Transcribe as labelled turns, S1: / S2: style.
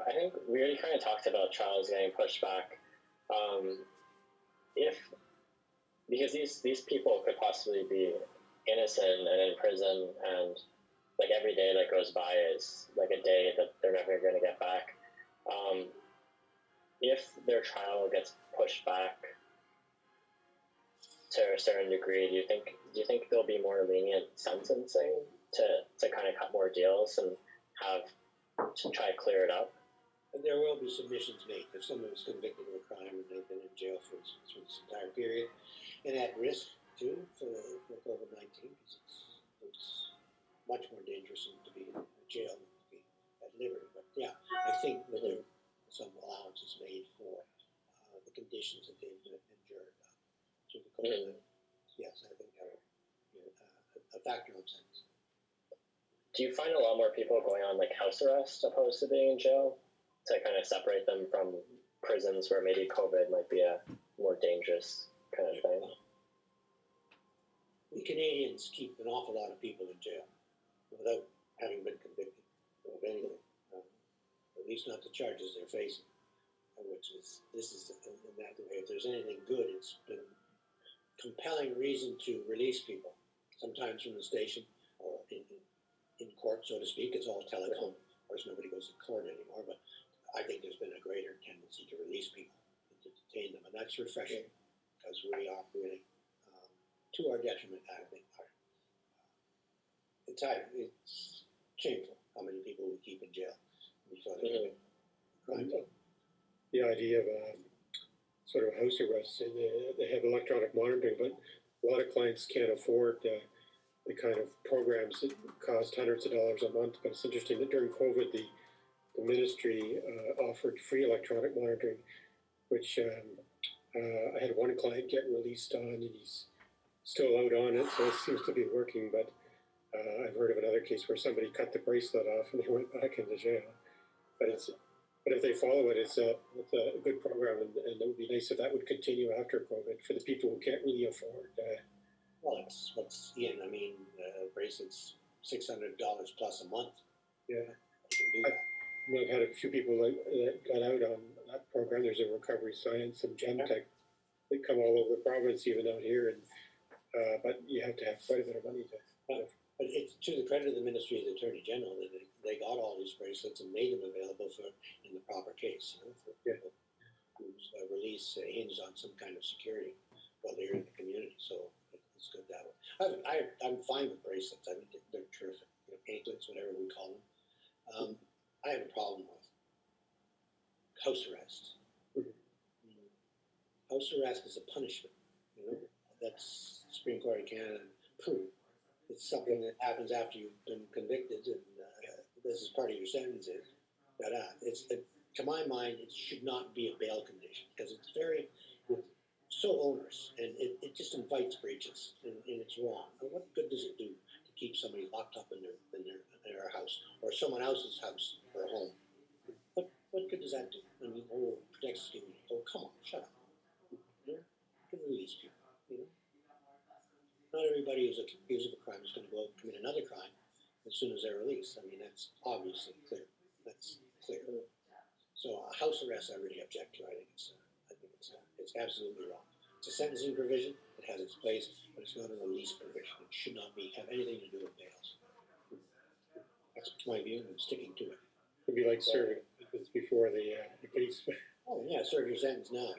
S1: I think we already kind of talked about trials getting pushed back. If because these people could possibly be innocent and in prison, and like every day that goes by is like a day that they're never going to get back. If their trial gets pushed back to a certain degree, do you think there'll be more lenient sentencing to kind of cut more deals and have to try to clear it up?
S2: There will be submissions made if someone is convicted of a crime and they've been in jail for this entire period and at risk too for COVID-19, because it's much more dangerous to be in jail than to be at liberty. But yeah, I think that there are some allowances made for the conditions that they've endured through the COVID. Yes, I think are a factor of sense.
S1: Do you find a lot more people going on like house arrest opposed to being in jail to kind of separate them from prisons where maybe COVID might be a more dangerous kind of thing?
S2: We Canadians keep an awful lot of people in jail without having been convicted of anything, at least not the charges they're facing, which is, this is in that way. If there's anything good, it's been compelling reason to release people, sometimes from the station or in court, so to speak. It's all telephone. Of course, nobody goes to court anymore, but I think there's been a greater tendency to release people and to detain them, and that's refreshing because we are really, to our detriment, I think. It's shameful how many people we keep in jail before they commit crime.
S3: The idea of sort of house arrest, and they have electronic monitoring, but a lot of clients can't afford the kind of programs that cost hundreds of dollars a month. But it's interesting that during COVID, the ministry offered free electronic monitoring, which I had one client get released on, and he's still out on it, so it seems to be working. But I've heard of another case where somebody cut the bracelet off and they went back into jail. But if they follow it, it's a good program, and it would be nice if that would continue after COVID for the people who can't really afford.
S2: Well, it's what's in. I mean, bracelets $600 plus a month.
S3: Yeah,
S2: you can do that.
S3: I've had a few people that got out on that program. There's a Recovery Science and Gemtech that come all over the province, even out here, and but you have to have quite a bit of money to.
S2: But it's to the credit of the Ministry of the Attorney General that they got all these bracelets and made them available for in the proper case, for people whose release hinged on some kind of security while they're in the community. So it's good that way. I'm fine with bracelets. I think they're terrific. Anklets, whatever we call them. I have a problem with house arrest. House arrest is a punishment. That's Supreme Court of Canada proved. It's something that happens after you've been convicted, and this is part of your sentence. But to my mind, it should not be a bail condition because it's so onerous, and it just invites breaches, and it's wrong. And what good does it do to keep somebody locked up in their house or someone else's house or home? What good does that do? I mean, protects you. Oh, come on, shut up. You can release people. Not everybody who's accused of a crime is going to go out and commit another crime as soon as they're released. I mean, that's obviously clear. That's clear. So house arrest, I really object to. I think it's absolutely wrong. It's a sentencing provision. It has its place, but it's not a release provision. It should not have anything to do with bails. That's my view, and I'm sticking to it.
S3: It'd be like serving before the police.
S2: Oh yeah, serve your sentence now.